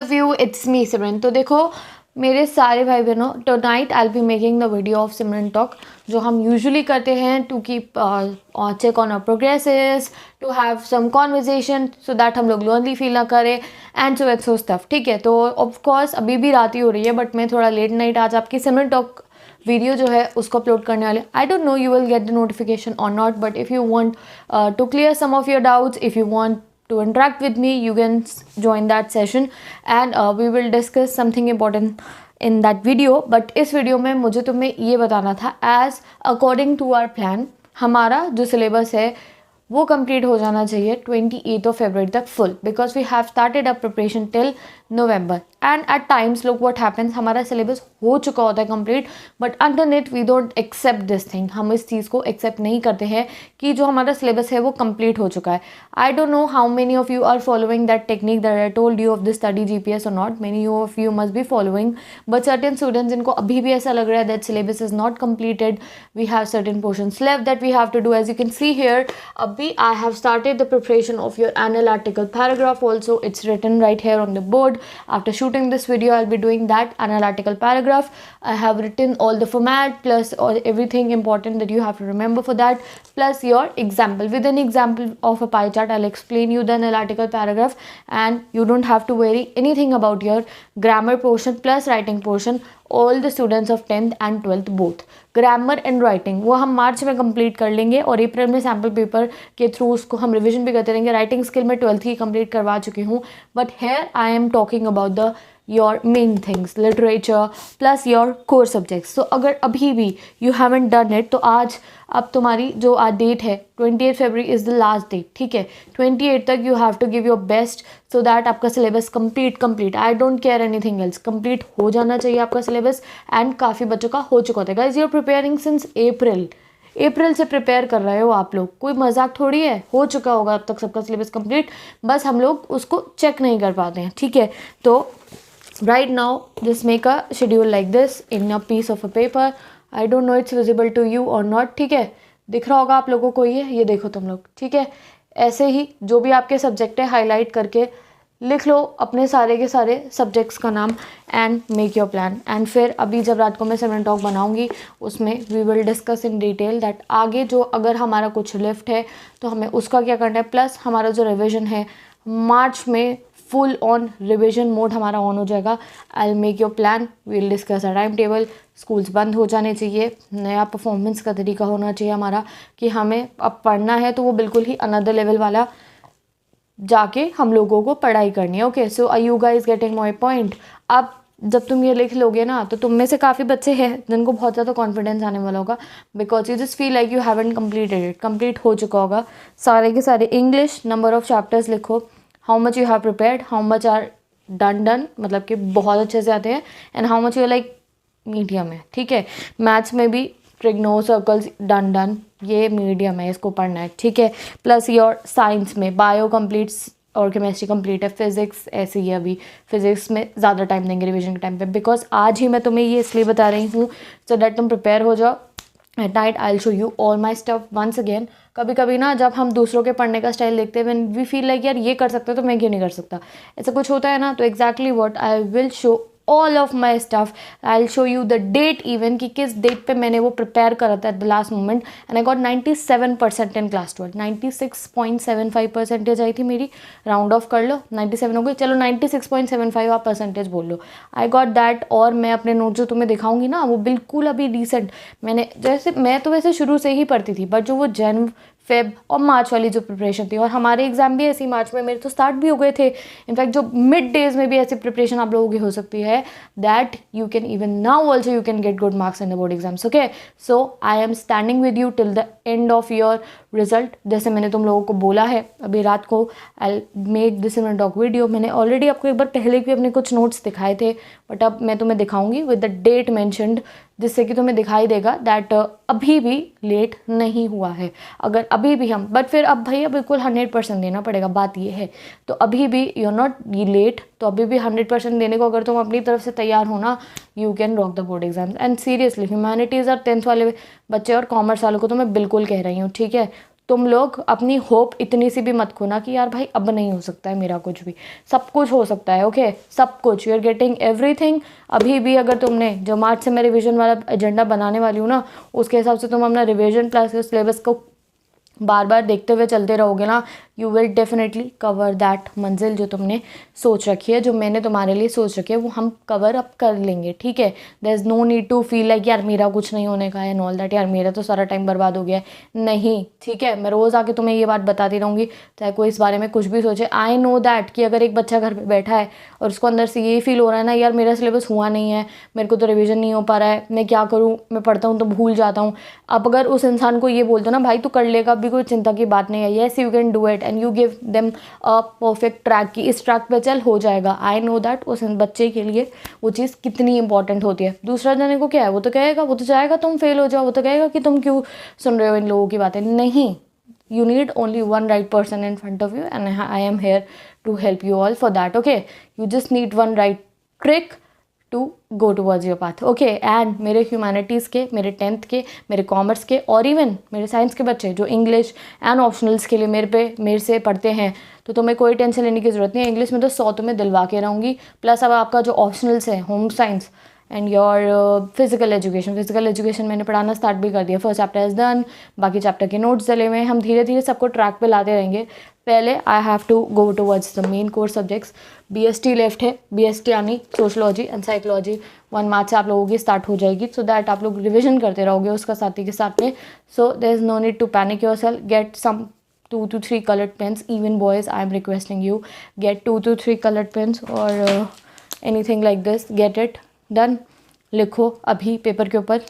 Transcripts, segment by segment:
View it's me सिमरन। तो देखो मेरे सारे भाई बहनों, tonight I be making the video of Simran talk, जो हम यूजुअली करते हैं to keep check on our progresses, to have some conversation so that हम लोग लोनली फील ना करें एंड सो स्टफ। ठीक है, तो ऑफ कोर्स अभी भी रात ही हो रही है, बट मैं थोड़ा लेट नाइट आज आपकी सिमरन टॉक वीडियो जो है उसको अपलोड करने वाले। I don't know you will get the notification और not, but if you want to clear some of your doubts, if you want to interact with me, you can join that session and we will discuss something important in that video. But इस video में मुझे तुम्हें ये बताना था, as according to our plan हमारा जो syllabus है वो कंप्लीट हो जाना चाहिए 28 फरवरी तक full, because we have started a preparation till November and at times look what happens, हमारा सिलेबस हो चुका होता है complete, but underneath we don't accept this thing. हम इस चीज़ को एक्सेप्ट नहीं करते हैं कि जो हमारा सिलेबस है वो कंप्लीट हो चुका है। I don't know how many of you are following that technique that I told you of the study GPS और not, many of you must be following, but certain students जिनको अभी भी ऐसा लग रहा है that syllabus is not completed, we have certain portions left that we have to do. As you can see here, abhi I have started the preparation of your analytical paragraph also. It's written right here on the board. After shooting this video I'll be doing that analytical paragraph. I have written all the format plus all everything important that you have to remember for that, plus your example. With an example of a pie chart I'll explain you the analytical paragraph, and you don't have to worry anything about your grammar portion plus writing portion. All the students of 10th and 12th both, grammar and writing वो हम मार्च में complete कर लेंगे और अप्रैल में sample paper के through उसको हम रिवीजन भी करते रहेंगे। राइटिंग स्किल में 12th की कंप्लीट करवा चुकी हूँ, but here I am talking about the your main things, literature plus your core subjects. तो अगर अभी भी यू हैवंट डन इट तो आज अब तुम्हारी जो आज डेट है 28 February is the last date. ठीक है, 28 तक you have to give your best so that आपका syllabus complete I don't care anything else, complete हो जाना चाहिए आपका सिलेबस। एंड काफ़ी बच्चों का हो चुका होता है। Guys you are preparing since April से प्रिपेयर कर रहे हो आप लोग, कोई मजाक थोड़ी है, हो चुका होगा अब तक सबका सिलेबस कंप्लीट, बस हम लोग उसको चेक नहीं कर पाते हैं। ठीक है, तो right now just make a schedule like this in a piece of a paper. I don't know it's visible to you or not. ठीक है, दिख रहा होगा आप लोगों को, ये देखो तुम लोग। ठीक है, ऐसे ही जो भी आपके सब्जेक्ट है हाईलाइट करके लिख लो अपने सारे के सारे सब्जेक्ट्स का नाम and make your plan. And फिर अभी जब रात को मैं सिमरन टॉक बनाऊंगी उसमें we will discuss in detail that आगे जो अगर हमारा कुछ लिफ्ट है तो हमें उसका क्या करना है, प्लस हमारा जो रिविजन है मार्च में फुल ऑन रिविजन मोड हमारा ऑन हो जाएगा। I will make your plan, we will discuss a time table. Schools बंद हो जाने चाहिए, नया परफॉर्मेंस का तरीका होना चाहिए हमारा कि हमें अब पढ़ना है तो वो बिल्कुल ही अनदर लेवल वाला जाके हम लोगों को पढ़ाई करनी है। Okay, so are you guys getting my point? अब जब तुम ये लिख लोगे ना तो तुम में से काफ़ी बच्चे हैं जिनको बहुत ज़्यादा कॉन्फिडेंस आने वाला होगा, because you just feel like you haven't completed it. Complete हो चुका होगा सारे के सारे। इंग्लिश नंबर ऑफ चैप्टर्स लिखो, how much you have prepared, how much are done मतलब कि बहुत अच्छे से आते हैं, and how much you like medium है। ठीक है, मैथ्स में भी ट्रिग्नो सर्कल्स डन ये मीडियम है, इसको पढ़ना है। ठीक है, प्लस योर साइंस में बायो कंप्लीट्स और केमिस्ट्री कंप्लीट है, फिजिक्स ऐसे ही अभी फिजिक्स में ज़्यादा टाइम देंगे रिवीजन के टाइम पे, बिकॉज आज ही मैं तुम्हें ये इसलिए बता रही हूँ सो दैट तुम प्रिपेयर हो जाओ। At night I will show you all my stuff once again. कभी कभी ना जब हम दूसरों के पढ़ने का स्टाइल देखते हैं व्हेन वी फील लाइक यार ये कर सकते तो मैं क्यों नहीं कर सकता, ऐसा कुछ होता है ना, तो exactly what I will show all of my stuff. I will show you the date even कि किस डेट पे मैंने वो प्रिपेयर करा था at the last moment, and I got 97% in class 12। 96.75 percentage आई थी मेरी, राउंड ऑफ कर लो, 97 हो गई, चलो 96.75 आप परसेंटेज बोल लो, आई गॉट दैट। और मैं अपने नोट जो तुम्हें दिखाऊंगी ना वो बिल्कुल अभी रिसेंट, मैंने जैसे मैं तो वैसे शुरू से ही पढ़ती थी, बट जो वो जनवरी फेब और मार्च वाली जो प्रिपरेशन थी, और हमारे एग्जाम भी ऐसी मार्च में मेरे तो स्टार्ट भी हो गए थे, इनफैक्ट जो मिड डेज में भी ऐसी प्रिपरेशन आप लोगों की हो सकती है that you can even now also you can get good marks in the board exams. Okay, so I am standing with you till the end of your result. जैसे मैंने तुम लोगों को बोला है अभी रात को I make this in talk video, मैंने ऑलरेडी आपको एक बार पहले भी अपने कुछ नोट्स दिखाए थे, बट अब मैं तुम्हें दिखाऊंगी विद द डेट मैंशनड, जिससे कि तुम्हें दिखाई देगा दैट अभी भी लेट नहीं हुआ है। अगर अभी भी हम, बट फिर अब भैया बिल्कुल 100% देना पड़ेगा, बात ये है। तो अभी भी यू आर नॉट लेट, तो अभी भी 100% देने को अगर तुम अपनी तरफ से तैयार हो ना, you can rock the board exams. And seriously humanities और 10th वाले बच्चे और कॉमर्स वालों को तो मैं बिल्कुल कह रही हूँ, ठीक है, तुम लोग अपनी होप इतनी सी भी मत खोना कि यार भाई अब नहीं हो सकता है मेरा कुछ भी, सब कुछ हो सकता है। ओके, सब कुछ, यू आर गेटिंग एवरीथिंग। अभी भी अगर तुमने जो मार्च से मैं रिवीजन वाला एजेंडा बनाने वाली हूँ ना, उसके हिसाब से तुम अपना रिवीजन प्लस सिलेबस को बार बार देखते हुए चलते रहोगे ना, you will definitely cover that मंजिल जो तुमने सोच रखी है, जो मैंने तुम्हारे लिए सोच रखी है, वो हम कवर अप कर लेंगे। ठीक है, there is no need to feel like यार मेरा कुछ नहीं होने का है एंड ऑल दैट, यार मेरा तो सारा टाइम बर्बाद हो गया है। नहीं, ठीक है, मैं रोज़ आके तुम्हें ये बात बताती रहूँगी, चाहे कोई इस बारे में कुछ भी सोचे। आई नो दैट कि अगर एक बच्चा घर पर बैठा है और उसको अंदर से यही फील हो रहा है ना, यार मेरा सिलेबस हुआ नहीं है, मेरे को तो रिविजन नहीं हो पा रहा है, मैं क्या करूँ, मैं पढ़ता हूँ तो भूल जाता हूँ। अब अगर उस इंसान को ये बोल दो ना भाई तू कर लेगा, अभी कोई चिंता की बात नहीं है, yes you can do it, and you give them a perfect track की इस ट्रैक पे चल, हो जाएगा। आई नो दैट उस बच्चे के लिए वो चीज़ कितनी इंपॉर्टेंट होती है। दूसरा जने को क्या है, वो तो कहेगा, वो तो चाहेगा तुम फेल हो जाओ, वो तो कहेगा कि तुम क्यों सुन रहे हो इन लोगों की बातें। नहीं, you need only one right person in front of you and I am here to help you all for that. Okay, you just need one right trick to go towards your path. Okay, and मेरे humanities के, मेरे 10th के, मेरे commerce के और even मेरे science के बच्चे जो इंग्लिश एंड ऑप्शनल्स के लिए मेरे से पढ़ते हैं, तो तुम्हें कोई टेंशन लेने की ज़रूरत नहीं है। इंग्लिश में तो 100 तुम्हें दिलवा के रहूँगी, प्लस अब आपका जो ऑप्शनल्स है home science and your physical education मैंने पढ़ाना स्टार्ट भी कर दिया। फर्स्ट चैप्टर इज़ डन, बाकी चैप्टर के नोट्स डले हुए हैं, हम धीरे धीरे सबको ट्रैक पे लाते रहेंगे। पहले I have to go towards the main course subjects. BST left है, BST यानी सोशलॉजी एंड साइकोलॉजी 1 मार्च से आप लोगों की स्टार्ट हो जाएगी, सो दैट आप लोग रिविजन करते रहोगे उसका साथ ही के साथ में। So there is no need to panic yourself, get some 2 to 3 colored pens, even boys I am requesting you get 2 to 3 colored pens or anything like this, get it done। लिखो अभी paper के ऊपर,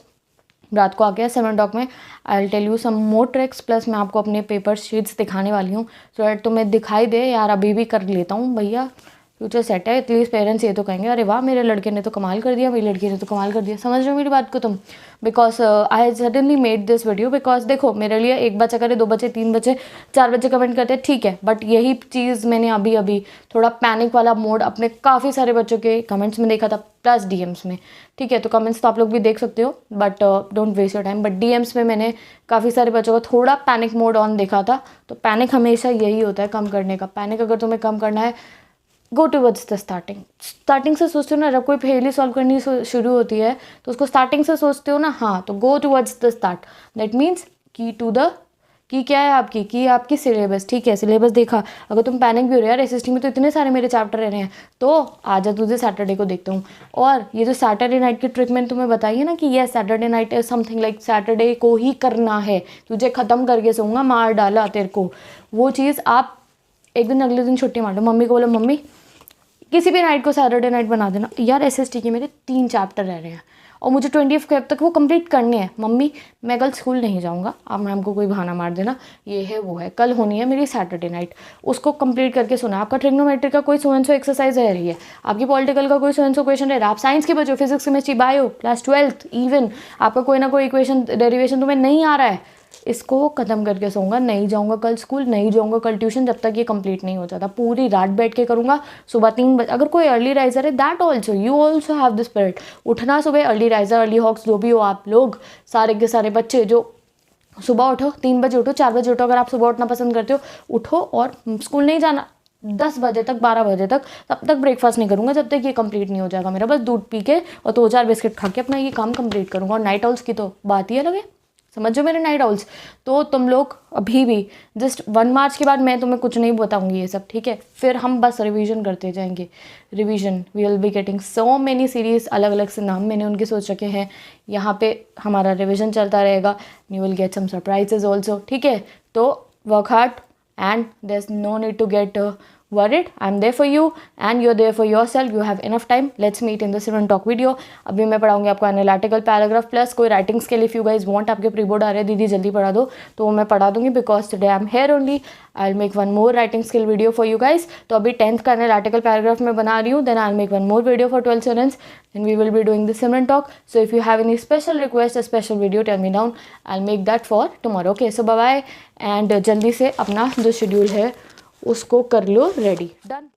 रात को आके 7 o'clock में I will tell you some more tricks, plus मैं आपको अपने पेपर शीट्स दिखाने वाली हूँ सो दैट तुम्हें दिखाई दे यार अभी भी कर लेता हूँ भैया, फ्यूचर सेट है। एटलीस्ट पेरेंट्स ये तो कहेंगे अरे वाह मेरे लड़के ने तो कमाल कर दिया, मेरी लड़की ने तो कमाल कर दिया। समझ रहे हो मेरी बात को तुम? Because I suddenly made this video because देखो मेरे लिए 1 बच्चा करे, 2 बच्चे, 3 बच्चे, 4 बच्चे कमेंट करते हैं, ठीक है, बट यही चीज़ मैंने अभी थोड़ा पैनिक वाला मोड अपने काफ़ी सारे बच्चों के कमेंट्स में देखा था, प्लस DMs में। ठीक है, तो कमेंट्स तो आप लोग भी देख सकते हो but don't waste your time, but DMs में मैंने काफ़ी सारे बच्चों का थोड़ा पैनिक मोड ऑन देखा था। तो पैनिक हमेशा यही होता है कम करने का। पैनिक अगर तुम्हें कम करना है, गो टूवर्ड्स द स्टार्टिंग से सोचते हो ना, जब कोई पहेली सॉल्व करनी शुरू होती है तो उसको स्टार्टिंग से सोचते हो ना, हाँ, तो go towards the start, that means की क्या है आपकी, की आपकी सिलेबस। ठीक है, सिलेबस देखा, अगर तुम पैनिक भी हो रहे हो यार SST में तो इतने सारे मेरे चैप्टर रह रहे हैं, तो आजा तुझे सैटरडे को देखता हूँ। और ये जो सैटरडे नाइट की ट्रिक मैंने तुम्हें बताई है ना कि ये Saturday night is something like Saturday को ही करना है, तुझे ख़त्म करके सोऊंगा, मार डाला तेरे को, वो चीज़ आप एक दिन अगले दिन छुट्टी मार दो, मम्मी को बोलो मम्मी किसी भी नाइट को सैटरडे नाइट बना देना, यार SST के मेरे 3 चैप्टर रह रहे हैं और मुझे 20th फेब तक वो कंप्लीट करने हैं, मम्मी मैं कल स्कूल नहीं जाऊंगा, आप मैम को कोई बहाना मार देना, ये है वो है, कल होनी है मेरी सैटरडे नाइट, उसको कंप्लीट करके सुना। आपका ट्रिग्नोमेट्री का कोई सो एक्सरसाइज रह रही है, आपकी पॉलिटिकल का कोई सो क्वेश्चन रह रहा है, आप साइंस के बच्चों, physics chemistry bio class 12th even आपका कोई ना कोई इक्वेशन डेरिवेशन तुम्हें नहीं आ रहा है, इसको ख़त्म करके सोऊंगा, नहीं जाऊंगा कल स्कूल, नहीं जाऊंगा कल ट्यूशन, जब तक ये कंप्लीट नहीं हो जाता। पूरी रात बैठ के करूंगा, सुबह 3 बजे। अगर कोई अर्ली राइजर है, that also you also have the spirit, उठना सुबह, अर्ली राइजर, अर्ली हॉक्स जो भी हो आप लोग, सारे के सारे बच्चे जो सुबह उठो, 3 बजे उठो, 4 बजे उठो, अगर आप सुबह उठना पसंद करते हो उठो, और स्कूल नहीं जाना 10 बजे तक, 12 बजे तक, तब तक ब्रेकफास्ट नहीं करूंगा जब तक ये कंप्लीट नहीं हो जाएगा मेरा। बस दूध पी के और 2-4 बिस्किट खा के अपना ये काम कंप्लीट करूंगा। और नाइट आउल्स की तो बात ही अलग है, समझो मेरे नाइट आउल्स। तो तुम लोग अभी भी जस्ट 1 मार्च के बाद मैं तुम्हें कुछ नहीं बताऊंगी ये सब, ठीक है, फिर हम बस रिवीजन करते जाएंगे। Revision, we will be getting so many series, अलग अलग से नाम मैंने उनके सोच रखे हैं, यहाँ पे हमारा रिवीजन चलता रहेगा, you will get some surprises also. ठीक है, तो work hard and there is no need to get worried, I'm there for you and you're there for yourself, you have enough time, let's meet in the Simran Talk video। अभी मैं पढ़ाऊंगी आपको analytical paragraph plus कोई writings के लिए, if you guys want, आपके pre board आ रहे हैं दीदी जल्दी पढ़ा दो, तो वो मैं पढ़ा दूंगी, because today I am here only, I will make 1 more writing skill video for you guys. तो अभी 10th का एनालिटिकल पैराग्राफ मैं बना रही हूँ, then I will make 1 more video for 12th students, then we will be doing the Simran talk. So if you have any special request, special video, tell me down, I will make that for tomorrow. Okay, so bye bye, and जल्दी से अपना जो schedule है उसको कर लो ready, done.